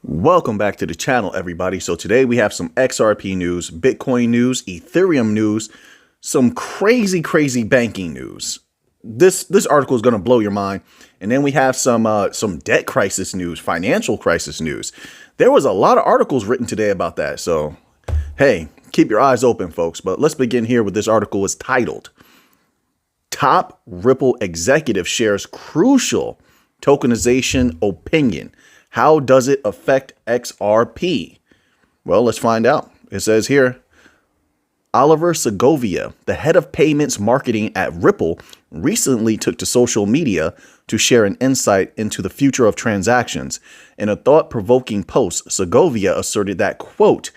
Welcome back to the channel, everybody. So today we have some XRP news, Bitcoin news, Ethereum news, some crazy banking news. This article is going to blow your mind. And then we have some debt crisis news, financial crisis news. There was a lot of articles written today about that. So, hey, keep your eyes open, folks. But let's begin here with this article. Is titled Top Ripple Executive Shares Crucial Tokenization Opinion. How does it affect XRP? Well, let's find out. It says here, Oliver Segovia, the head of payments marketing at Ripple, recently took to social media to share an insight into the future of transactions. In a thought-provoking post, Segovia asserted that, quote,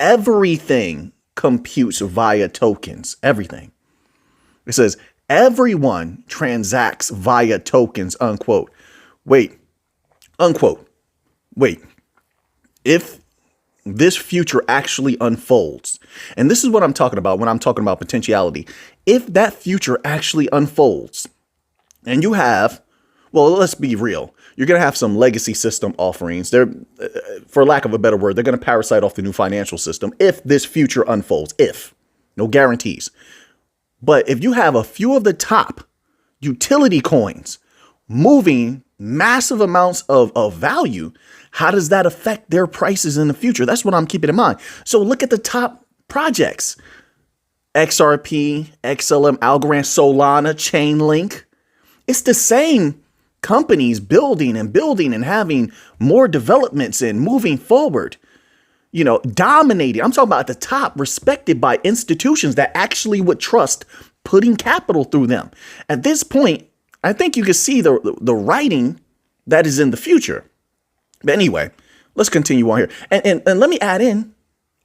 everything computes via tokens. Everything. It says, everyone transacts via tokens, unquote. Unquote. Wait, if this future actually unfolds, and this is what I'm talking about when I'm talking about potentiality, if that future actually unfolds and you have, well, let's be real, you're going to have some legacy system offerings. They're, for lack of a better word, they're going to parasite off the new financial system if this future unfolds, no guarantees. But if you have a few of the top utility coins moving massive amounts of value, how does that affect their prices in the future? That's what I'm keeping in mind. So look at the top projects: XRP, XLM, Algorand, Solana, Chainlink. It's the same companies building and having more developments and moving forward, dominating. I'm talking about at the top, respected by institutions that actually would trust putting capital through them. At this point, I think you can see the writing that is in the future. But anyway, let's continue on here. And let me add in,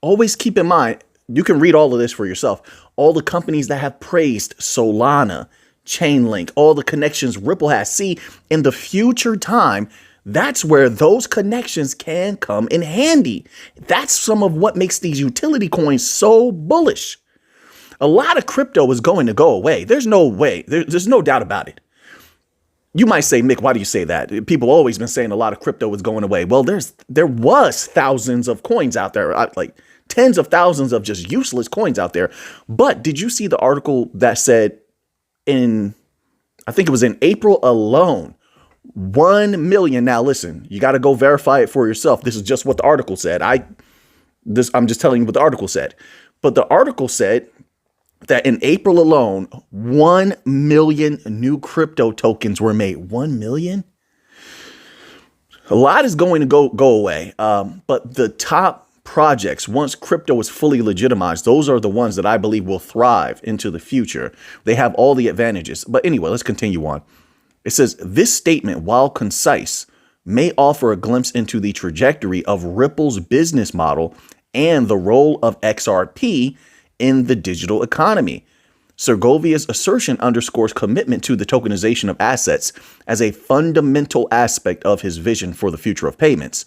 always keep in mind, you can read all of this for yourself. All the companies that have praised Solana, Chainlink, all the connections Ripple has. See, in the future time, that's where those connections can come in handy. That's some of what makes these utility coins so bullish. A lot of crypto is going to go away. There's no way. There's no doubt about it. You might say, Mick, why do you say that? People always been saying a lot of crypto is going away. Well, there was thousands of coins out there, like tens of thousands of just useless coins out there. But did you see the article that said I think it was in April alone, 1 million. Now, listen, you got to go verify it for yourself. This is just what the article said. I'm just telling you what the article said. But the article said that in April alone, 1 million new crypto tokens were made. 1 million? A lot is going to go away. But the top projects, once crypto is fully legitimized, those are the ones that I believe will thrive into the future. They have all the advantages. But anyway, let's continue on. It says, this statement, while concise, may offer a glimpse into the trajectory of Ripple's business model and the role of XRP in the digital economy. Segovia's assertion underscores commitment to the tokenization of assets as a fundamental aspect of his vision for the future of payments.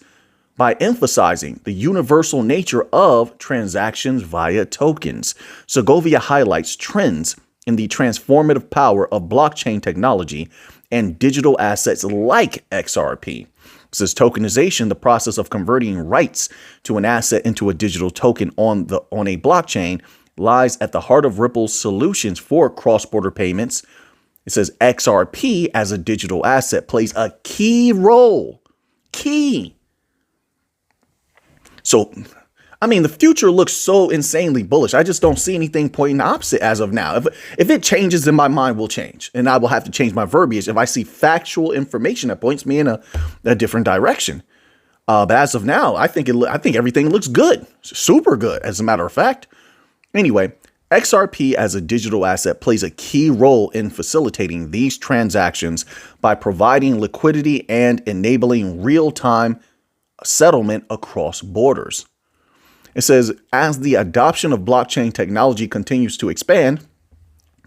By emphasizing the universal nature of transactions via tokens, Segovia highlights trends in the transformative power of blockchain technology and digital assets like XRP. It says tokenization, the process of converting rights to an asset into a digital token on a blockchain, lies at the heart of Ripple's solutions for cross-border payments. It says XRP as a digital asset plays a key role. So, the future looks so insanely bullish. I just don't see anything pointing the opposite as of now. If it changes, then my mind will change, and I will have to change my verbiage if I see factual information that points me in a different direction. But as of now, I think everything looks good, super good, as a matter of fact. Anyway, XRP as a digital asset plays a key role in facilitating these transactions by providing liquidity and enabling real-time settlement across borders. It says, as the adoption of blockchain technology continues to expand,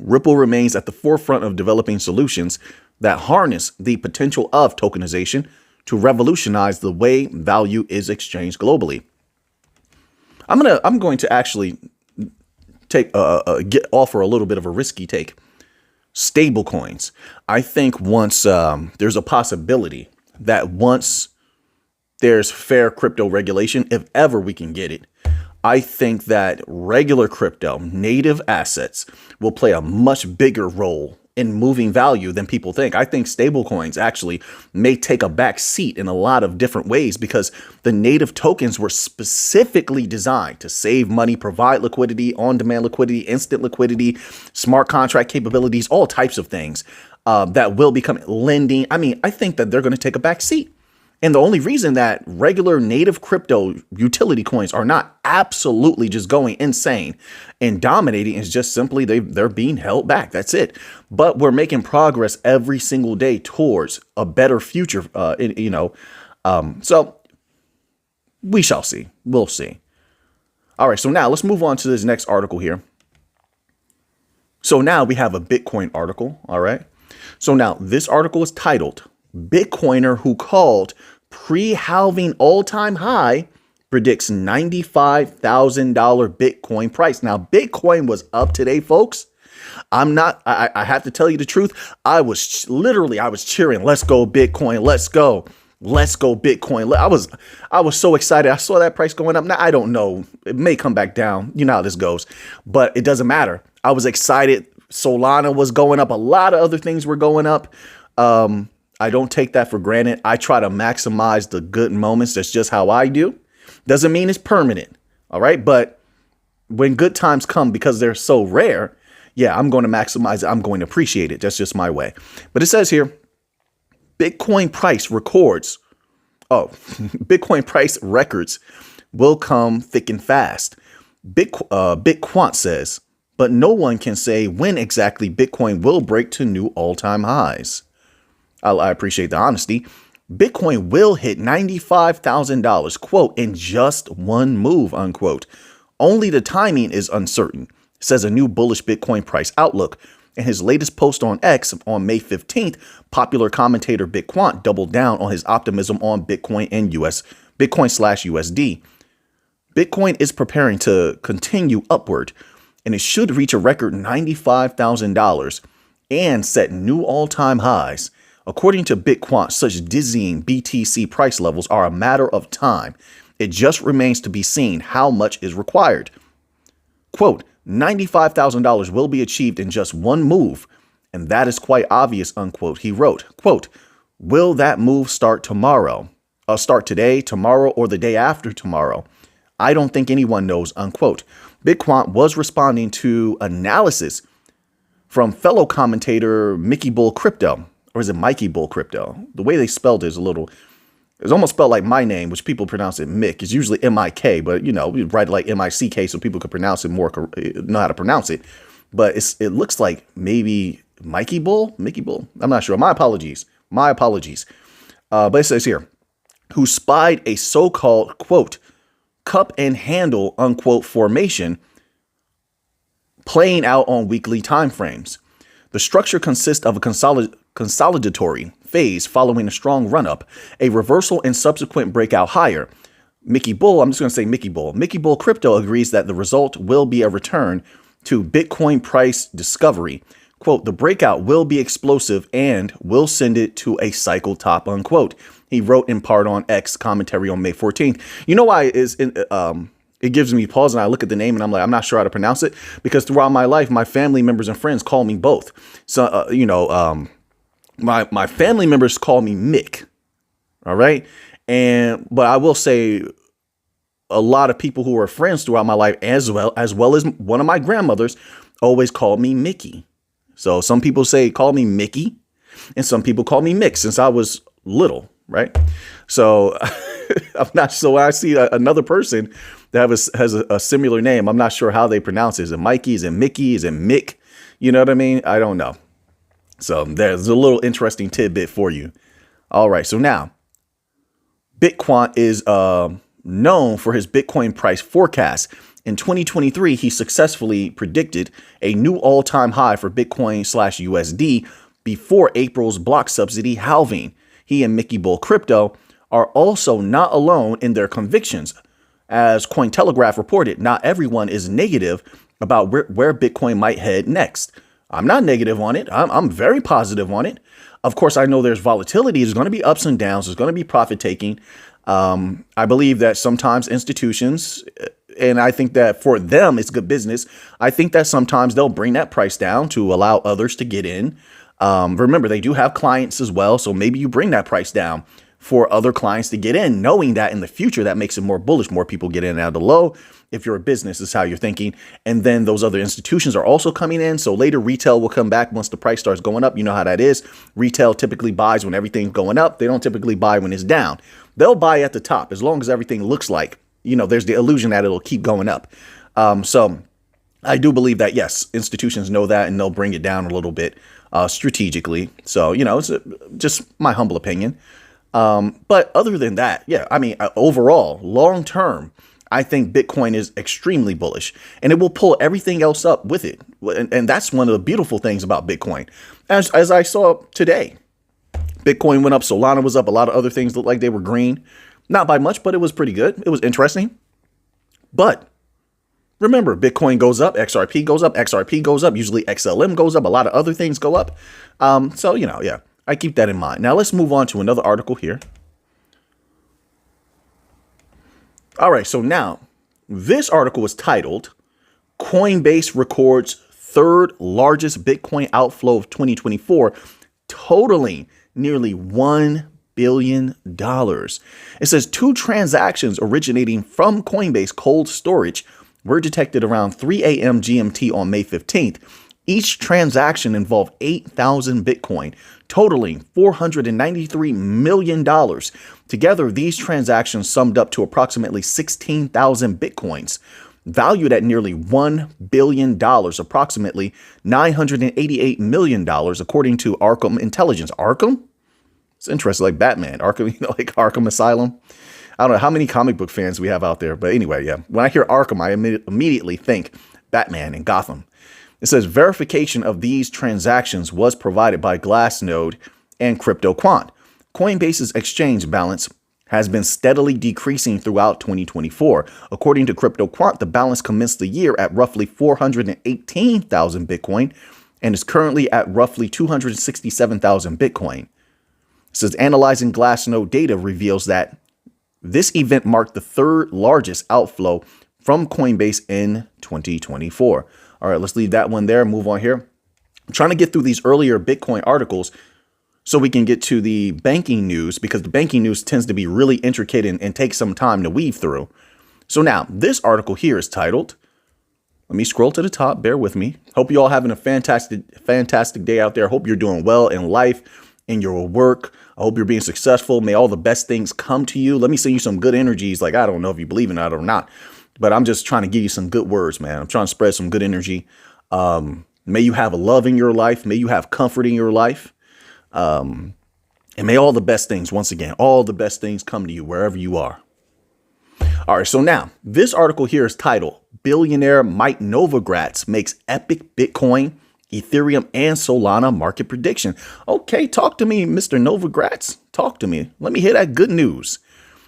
Ripple remains at the forefront of developing solutions that harness the potential of tokenization to revolutionize the way value is exchanged globally. I'm going to actually offer a little bit of a risky take. Stable coins. I think once there's a possibility that once there's fair crypto regulation if ever we can get it. I think that regular crypto, native assets, will play a much bigger role in moving value than people think. I think stablecoins actually may take a back seat in a lot of different ways because the native tokens were specifically designed to save money, provide liquidity, on-demand liquidity, instant liquidity, smart contract capabilities, all types of things that will become lending. I mean, I think that they're going to take a back seat. And the only reason that regular native crypto utility coins are not absolutely just going insane and dominating is just simply they're being held back. That's it. But we're making progress every single day towards a better future. So we shall see. We'll see. All right. So now let's move on to this next article here. So now we have a Bitcoin article. All right. So now this article is titled Bitcoiner who called pre-halving all-time high predicts $95,000 Bitcoin price. Now, Bitcoin was up today, folks. I have to tell you the truth. I was cheering. Let's go, Bitcoin. Let's go. Let's go, Bitcoin. I was so excited. I saw that price going up. Now, I don't know. It may come back down. You know how this goes, but it doesn't matter. I was excited. Solana was going up. A lot of other things were going up. I don't take that for granted. I try to maximize the good moments. That's just how I do. Doesn't mean it's permanent. All right. But when good times come, because they're so rare, yeah, I'm going to maximize it. I'm going to appreciate it. That's just my way. But it says here, Bitcoin price records. Oh, Bitcoin price records will come thick and fast. BitQuant says, but no one can say when exactly Bitcoin will break to new all-time highs. I appreciate the honesty. Bitcoin will hit $95,000, quote, in just one move, unquote. Only the timing is uncertain, says a new bullish Bitcoin price outlook. In his latest post on X on May 15th, popular commentator BitQuant doubled down on his optimism on Bitcoin and Bitcoin/USD. Bitcoin is preparing to continue upward, and it should reach a record $95,000 and set new all-time highs. According to BitQuant, such dizzying BTC price levels are a matter of time. It just remains to be seen how much is required. Quote, $95,000 will be achieved in just one move, and that is quite obvious, unquote. He wrote, quote, will that move start tomorrow? Start today, tomorrow, or the day after tomorrow? I don't think anyone knows, unquote. BitQuant was responding to analysis from fellow commentator Mickey Bull Crypto. Or is it Mikey Bull Crypto? The way they spelled it is it's almost spelled like my name, which people pronounce it Mick. It's usually M-I-K, but we write it like M-I-C-K so people could pronounce it more, know how to pronounce it. But it looks like maybe Mickey Bull. I'm not sure. My apologies. But it says here, who spied a so-called, quote, cup and handle, unquote, formation playing out on weekly timeframes. The structure consists of a consolidatory phase following a strong run-up, a reversal and subsequent breakout higher. Mickey Bull, I'm just going to say Mickey Bull. Mickey Bull Crypto agrees that the result will be a return to Bitcoin price discovery. Quote, the breakout will be explosive and will send it to a cycle top, unquote. He wrote in part on X commentary on May 14th. You know why it gives me pause and I look at the name and I'm like, I'm not sure how to pronounce it, because throughout my life, my family members and friends call me both. So, my family members call me Mick. All right. But I will say a lot of people who are friends throughout my life, as well as one of my grandmothers, always called me Mickey. So some people call me Mickey, and some people call me Mick since I was little. Right. So I'm not. So when I see another person that has a similar name, I'm not sure how they pronounce it. Is it Mikey? Is it Mickey? Is it Mick? You know what I mean? I don't know. So there's a little interesting tidbit for you. All right. So now BitQuant is known for his Bitcoin price forecast. In 2023, he successfully predicted a new all-time high for Bitcoin/USD before April's block subsidy halving. He and Mickey Bull Crypto are also not alone in their convictions. As Cointelegraph reported, not everyone is negative about where Bitcoin might head next. I'm not negative on it. I'm very positive on it. Of course, I know there's volatility. There's going to be ups and downs. There's going to be profit taking. I believe that sometimes institutions, and I think that for them, it's good business. I think that sometimes they'll bring that price down to allow others to get in. Remember, they do have clients as well. So maybe you bring that price down for other clients to get in, knowing that in the future, that makes it more bullish. More people get in out of the low. If you're a business, is how you're thinking. And then those other institutions are also coming in. So later retail will come back once the price starts going up. You know how that is. Retail typically buys when everything's going up. They don't typically buy when it's down. They'll buy at the top as long as everything looks like, there's the illusion that it'll keep going up. So I do believe that, yes, institutions know that and they'll bring it down a little bit strategically. So, it's just my humble opinion. But other than that, yeah, overall, long term, I think Bitcoin is extremely bullish and it will pull everything else up with it. And that's one of the beautiful things about Bitcoin. As I saw today, Bitcoin went up, Solana was up, a lot of other things looked like they were green. Not by much, but it was pretty good. It was interesting. But remember, Bitcoin goes up, XRP goes up, XRP goes up, usually XLM goes up, a lot of other things go up. So, yeah, I keep that in mind. Now let's move on to another article here. All right, so now this article is titled Coinbase Records Third Largest Bitcoin Outflow of 2024, totaling nearly $1 billion. It says 2 transactions originating from Coinbase cold storage were detected around 3 a.m. GMT on May 15th. Each transaction involved 8,000 Bitcoin, totaling $493 million. Together, these transactions summed up to approximately 16,000 Bitcoins, valued at nearly $1 billion, approximately $988 million, according to Arkham Intelligence. Arkham? It's interesting, like Batman. Arkham, like Arkham Asylum. I don't know how many comic book fans we have out there. But anyway, yeah. When I hear Arkham, I immediately think Batman and Gotham. It says verification of these transactions was provided by Glassnode and BitQuant. Coinbase's exchange balance has been steadily decreasing throughout 2024. According to BitQuant, the balance commenced the year at roughly 418,000 Bitcoin and is currently at roughly 267,000 Bitcoin. It says analyzing Glassnode data reveals that this event marked the third largest outflow from Coinbase in 2024. All right, let's leave that one there and move on here. I'm trying to get through these earlier Bitcoin articles so we can get to the banking news, because the banking news tends to be really intricate and take some time to weave through. So now this article here is titled, let me scroll to the top, bear with me. Hope you all having a fantastic day out there. Hope you're doing well in life, in your work. I hope you're being successful. May all the best things come to you. Let me send you some good energies. Like, I don't know if you believe in it or not, but I'm just trying to give you some good words, man. I'm trying to spread some good energy. May you have a love in your life. May you have comfort in your life. And may all the best things, once again, all the best things come to you wherever you are. All right. So now this article here is titled Billionaire Mike Novogratz Makes Epic Bitcoin, Ethereum, and Solana Market Prediction. Okay. Talk to me, Mr. Novogratz. Talk to me. Let me hear that good news.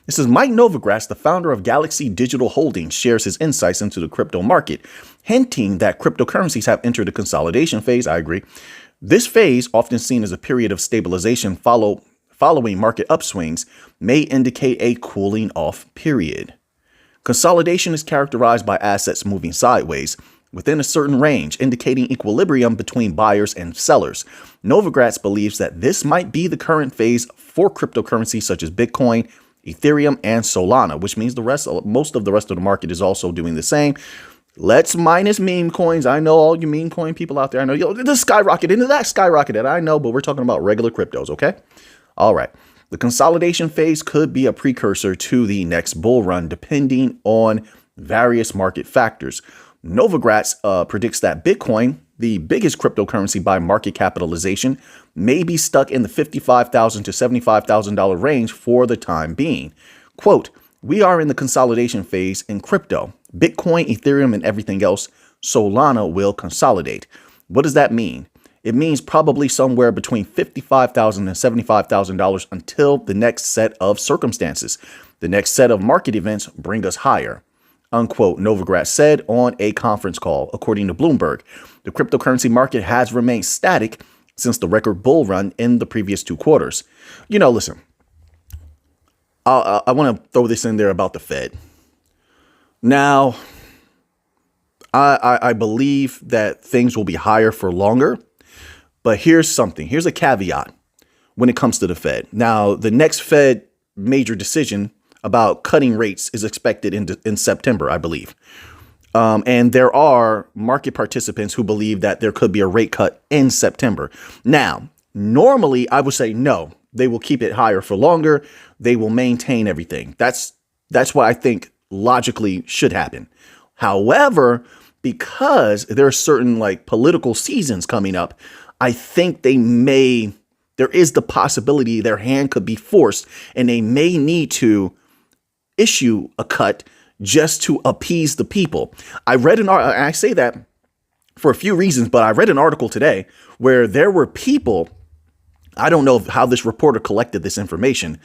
It says Mike Novogratz, the founder of Galaxy Digital Holdings, shares his insights into the crypto market, hinting that cryptocurrencies have entered a consolidation phase. I agree. This phase, often seen as a period of stabilization following market upswings, may indicate a cooling off period. Consolidation is characterized by assets moving sideways within a certain range, indicating equilibrium between buyers and sellers. Novogratz believes that this might be the current phase for cryptocurrencies such as Bitcoin, Ethereum, and Solana, which means most of the rest of the market is also doing the same. Let's minus meme coins. I know all you meme coin people out there. I know this skyrocketed into that skyrocketed. I know, but we're talking about regular cryptos. Okay. All right. The consolidation phase could be a precursor to the next bull run, depending on various market factors. Novogratz predicts that Bitcoin, the biggest cryptocurrency by market capitalization, may be stuck in the $55,000 to $75,000 range for the time being. Quote, we are in the consolidation phase in crypto. Bitcoin, Ethereum, and everything else, Solana will consolidate. What does that mean? It means probably somewhere between $55,000 and $75,000 until the next set of circumstances. The next set of market events bring us higher, unquote, Novogratz said on a conference call. According to Bloomberg, the cryptocurrency market has remained static since the record bull run in the previous 2 quarters. Listen, I want to throw this in there about the Fed. Now, I believe that things will be higher for longer, but here's something. Here's a caveat when it comes to the Fed. Now, the next Fed major decision about cutting rates is expected in September, I believe. And there are market participants who believe that there could be a rate cut in September. Now, normally I would say no, they will keep it higher for longer. They will maintain everything. That's what I think logically should happen. However, because there are certain like political seasons coming up, I think there is the possibility their hand could be forced and they may need to issue a cut just to appease the people. I say that for a few reasons, but I read an article today where there were people, I don't know how this reporter collected this information,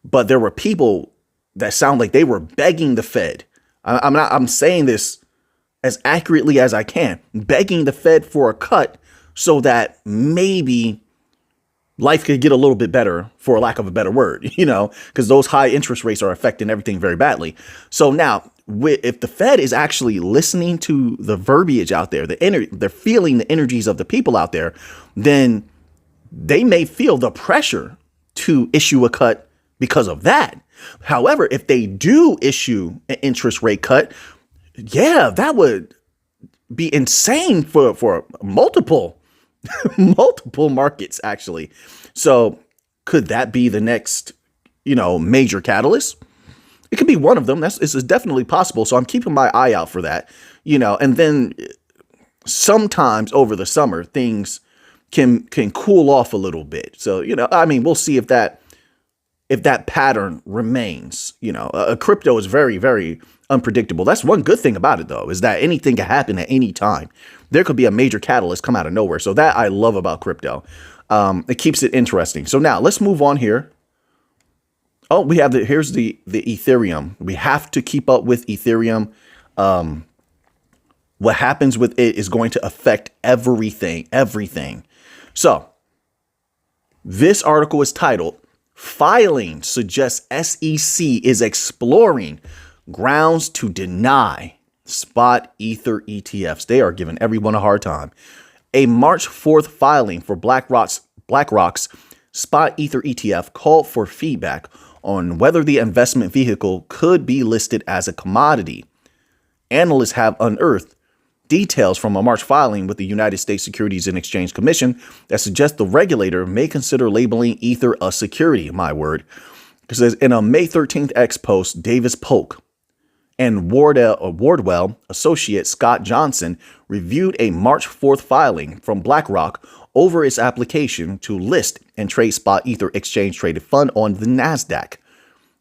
but there were people that sound like they were begging the Fed. I'm saying this as accurately as I can, begging the Fed for a cut so that maybe life could get a little bit better, for lack of a better word, because those high interest rates are affecting everything very badly. So now, if the Fed is actually listening to the verbiage out there, they're feeling the energies of the people out there, then they may feel the pressure to issue a cut because of that. However, if they do issue an interest rate cut, yeah, that would be insane for multiple markets, actually. So could that be the next, major catalyst? It could be one of them. It's definitely possible. So I'm keeping my eye out for that, and then sometimes over the summer, things can cool off a little bit. So, we'll see if that pattern remains. Crypto is very, very unpredictable. That's one good thing about it, though, is that anything can happen at any time. There could be a major catalyst come out of nowhere. So that I love about crypto. It keeps it interesting. So now let's move on here. Oh, here's the Ethereum. We have to keep up with Ethereum. What happens with it is going to affect everything. So this article is titled, "Filing Suggests SEC is Exploring Grounds to Deny Spot Ether ETFs." They are giving everyone a hard time. A March 4th filing for BlackRock's Spot Ether ETF called for feedback on whether the investment vehicle could be listed as a commodity. Analysts have unearthed details from a March filing with the United States Securities and Exchange Commission that suggest the regulator may consider labeling Ether a security. My word. It says in a May 13th X post, Davis Polk and Wardwell associate Scott Johnson reviewed a March 4th filing from BlackRock over its application to list and trade Spot Ether exchange-traded fund on the NASDAQ.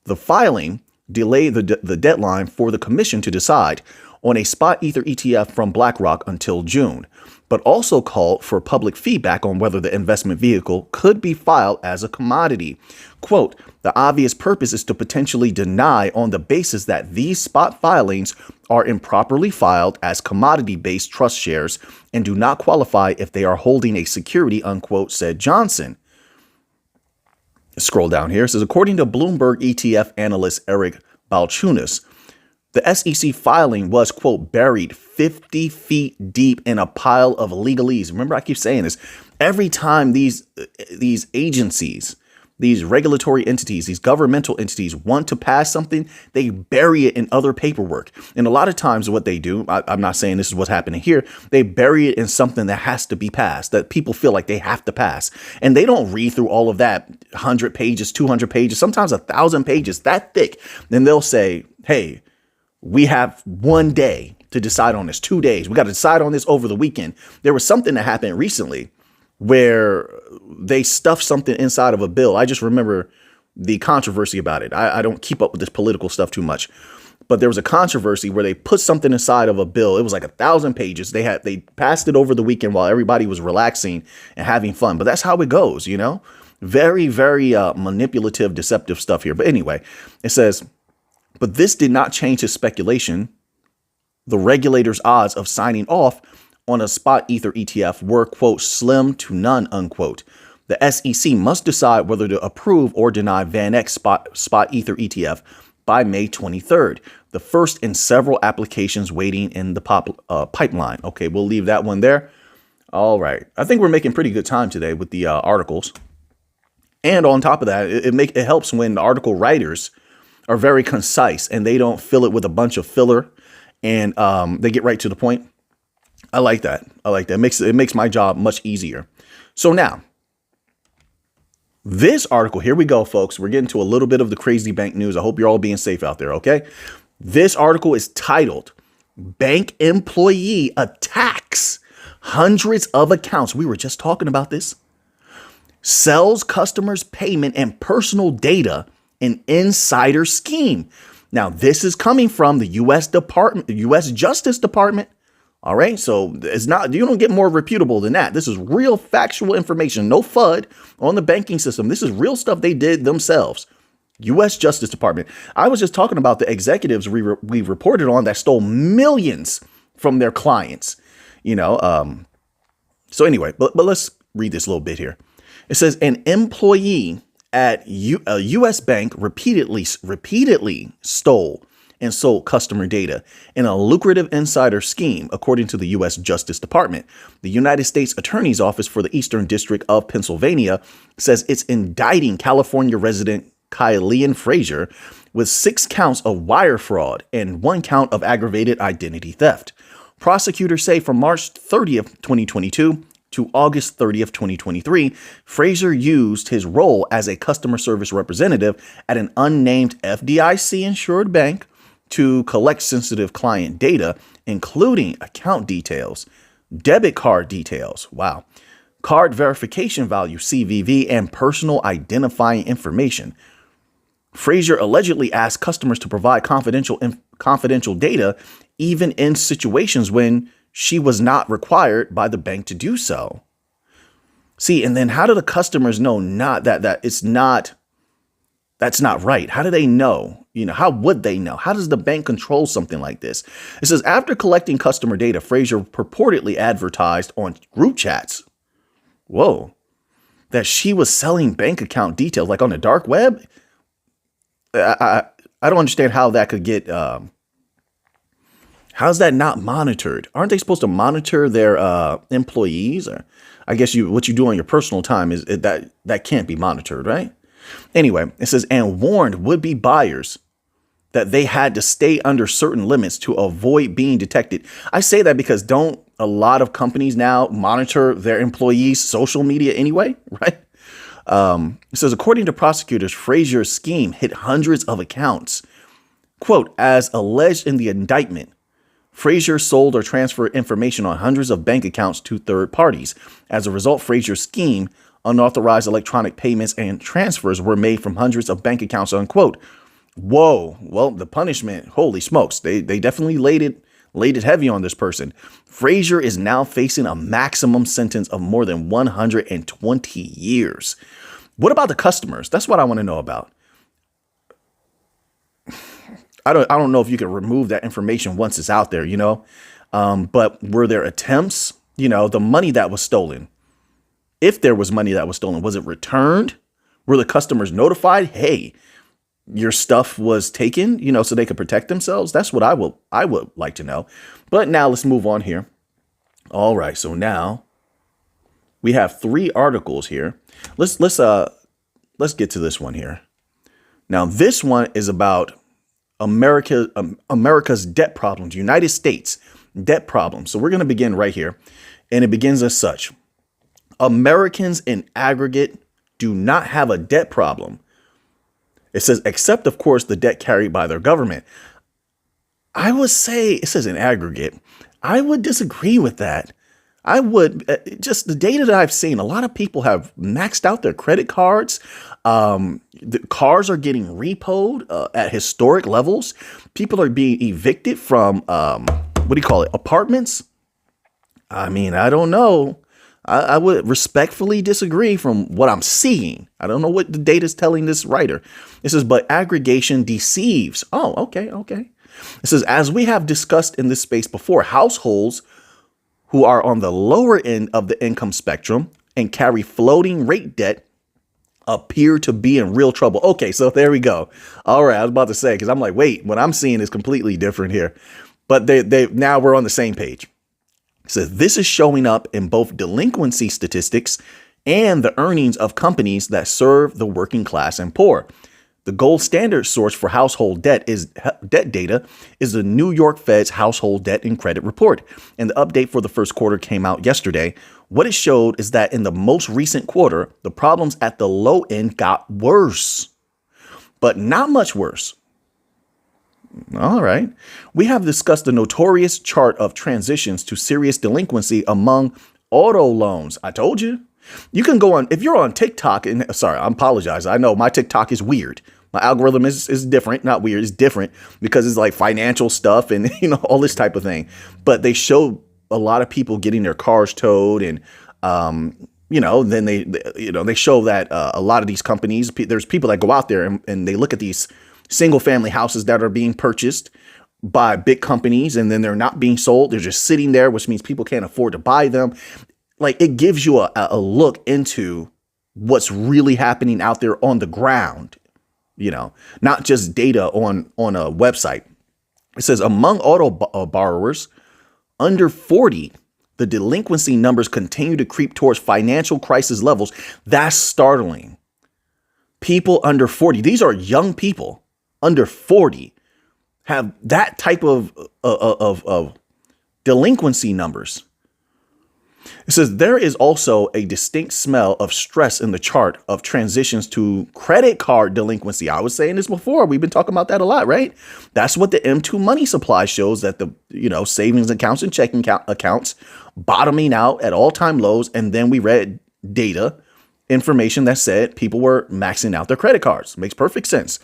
The filing delayed the deadline for the commission to decide on a Spot Ether ETF from BlackRock until June, but also called for public feedback on whether the investment vehicle could be filed as a commodity. Quote, "The obvious purpose is to potentially deny on the basis that these spot filings are improperly filed as commodity-based trust shares and do not qualify if they are holding a security," unquote, said Johnson. Scroll down here. It says, according to Bloomberg ETF analyst Eric Balchunas, the SEC filing was, quote, buried 50 feet deep in a pile of legalese. Remember, I keep saying this. Every time these agencies, these regulatory entities, these governmental entities want to pass something, they bury it in other paperwork. And a lot of times what they do, I'm not saying this is what's happening here, they bury it in something that has to be passed, that people feel like they have to pass. And they don't read through all of that 100 pages, 200 pages, sometimes 1,000 pages, that thick. Then they'll say, hey, we have 1 day to decide on this, 2 days. We got to decide on this over the weekend. There was something that happened recently where they stuffed something inside of a bill. I just remember the controversy about it. I don't keep up with this political stuff too much, but there was a controversy where they put something inside of a bill. It was like 1,000 pages. They passed it over the weekend while everybody was relaxing and having fun. But that's how it goes, you know, very, very manipulative, deceptive stuff here. But anyway, it says, but this did not change his speculation. The regulator's odds of signing off on a spot Ether ETF were, quote, slim to none, unquote. The SEC must decide whether to approve or deny VanEck spot Ether ETF by May 23rd. The first in several applications waiting in the pipeline. Okay, we'll leave that one there. All right. I think we're making pretty good time today with the articles. And on top of that, it helps when the article writers are very concise and they don't fill it with a bunch of filler, and they get right to the point. I like that. It makes my job much easier. So now, this article, here we go, folks. We're getting to a little bit of the crazy bank news. I hope you're all being safe out there, okay? This article is titled, "Bank Employee Attacks Hundreds of Accounts." We were just talking about this. "Sells customers' payment and personal data in insider scheme." Now, this is coming from the U.S. Justice Department. All right. So it's not, you don't get more reputable than that. This is real factual information. No FUD on the banking system. This is real stuff they did themselves. U.S. Justice Department. I was just talking about the executives we reported on that stole millions from their clients, So anyway, but let's read this little bit here. It says an employee at a U.S. bank repeatedly stole and sold customer data in a lucrative insider scheme, according to the U.S. Justice Department. The United States Attorney's Office for the Eastern District of Pennsylvania says it's indicting California resident Kylian Frazier with 6 counts of wire fraud and 1 count of aggravated identity theft. Prosecutors say from March 30th, 2022 to August 30th, 2023, Frazier used his role as a customer service representative at an unnamed FDIC-insured bank to collect sensitive client data, including account details, debit card details, card verification value, CVV, and personal identifying information. Frazier allegedly asked customers to provide confidential data, even in situations when she was not required by the bank to do so. See, and then how do the customers know that's not right? How do they know? How would they know? How does the bank control something like this? It says after collecting customer data, Frazier purportedly advertised on group chats, that she was selling bank account details, like on the dark web. I don't understand how that could get, how's that not monitored? Aren't they supposed to monitor their employees? Or I guess what you do on your personal time is that can't be monitored, right? Anyway, it says, and warned would-be buyers that they had to stay under certain limits to avoid being detected. I say that because don't a lot of companies now monitor their employees' social media anyway, right? It says, according to prosecutors, Frazier's scheme hit hundreds of accounts. Quote, as alleged in the indictment, Frazier sold or transferred information on hundreds of bank accounts to third parties. As a result, Frazier's scheme, unauthorized electronic payments and transfers were made from hundreds of bank accounts, unquote. Whoa. Well, the punishment, holy smokes. They definitely laid it heavy on this person. Frazier is now facing a maximum sentence of more than 120 years. What about the customers? That's what I want to know about. I don't know if you can remove that information once it's out there, but were there attempts, the money that was stolen? If there was money that was stolen, was it returned? Were the customers notified? Hey, your stuff was taken, so they could protect themselves. That's what I would like to know. But now let's move on here. All right. So now we have 3 articles here. Let's get to this one here. Now, this one is about America's debt problems, United States debt problems. So we're going to begin right here. And it begins as such. Americans in aggregate do not have a debt problem. It says, except, of course, the debt carried by their government. I would say, it says in aggregate, I would disagree with that. I would, just the data that I've seen, a lot of people have maxed out their credit cards. The cars are getting repoed at historic levels. People are being evicted from, apartments. I mean, I don't know. I would respectfully disagree from what I'm seeing. I don't know what the data is telling this writer. It says, but aggregation deceives. Oh, okay. It says, as we have discussed in this space before, households who are on the lower end of the income spectrum and carry floating rate debt appear to be in real trouble. Okay, so there we go. All right, I was about to say, because I'm like, wait, what I'm seeing is completely different here. But they now we're on the same page. It says this is showing up in both delinquency statistics and the earnings of companies that serve the working class and poor. The gold standard source for household debt data is the New York Fed's Household Debt and Credit Report. And the update for the first quarter came out yesterday. What it showed is that in the most recent quarter, the problems at the low end got worse, but not much worse. All right. We have discussed the notorious chart of transitions to serious delinquency among auto loans. I told you. You can go on, if you're on TikTok, and sorry, I apologize. I know my TikTok is weird. My algorithm is different, not weird. It's different because it's like financial stuff and, all this type of thing. But they show a lot of people getting their cars towed and, then they show that a lot of these companies, there's people that go out there and they look at these single family houses that are being purchased by big companies and then they're not being sold. They're just sitting there, which means people can't afford to buy them. Like it gives you a look into what's really happening out there on the ground, not just data on a website. It says among auto borrowers under 40, the delinquency numbers continue to creep towards financial crisis levels. That's startling. People under 40, these are young people under 40, have that type of delinquency numbers. It says there is also a distinct smell of stress in the chart of transitions to credit card delinquency. I was saying this before. We've been talking about that a lot, right? That's what the M2 money supply shows, that the savings accounts and checking accounts bottoming out at all-time lows. And then we read data, information that said people were maxing out their credit cards. Makes perfect sense.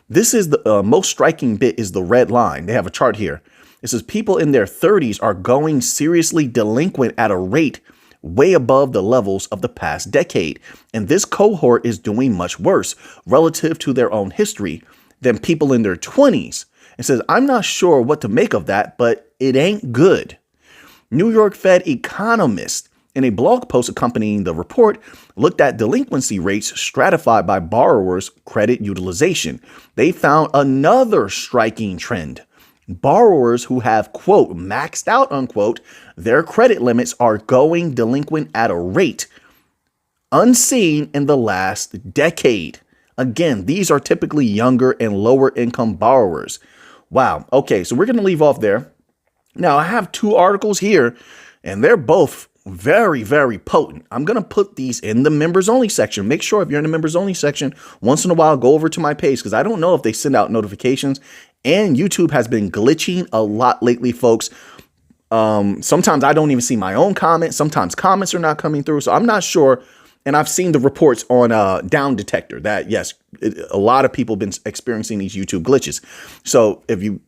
This is the most striking bit is the red line. They have a chart here. It says people in their 30s are going seriously delinquent at a rate way above the levels of the past decade. And this cohort is doing much worse relative to their own history than people in their 20s. It says, I'm not sure what to make of that, but it ain't good. New York Fed economist in a blog post accompanying the report looked at delinquency rates stratified by borrowers' credit utilization. They found another striking trend. Borrowers who have, quote, maxed out, unquote, their credit limits are going delinquent at a rate unseen in the last decade. Again, these are typically younger and lower income borrowers. Wow. Okay, so we're going to leave off there. Now, I have two articles here, and they're both very, very potent. I'm going to put these in the members only section. Make sure if you're in the members only section, once in a while, go over to my page because I don't know if they send out notifications. And YouTube has been glitching a lot lately, folks. Sometimes I don't even see my own comments. Sometimes comments are not coming through. So I'm not sure. And I've seen the reports on Down Detector that, yes, a lot of people have been experiencing these YouTube glitches. So if you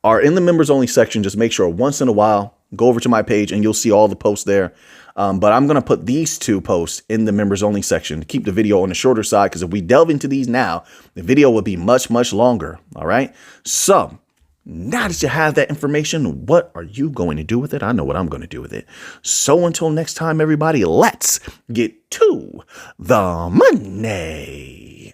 are in the members only section, just make sure once in a while, go over to my page and you'll see all the posts there. But I'm going to put these two posts in the members only section to keep the video on the shorter side, because if we delve into these now, the video will be much, much longer. All right. So now that you have that information, what are you going to do with it? I know what I'm going to do with it. So until next time, everybody, let's get to the money.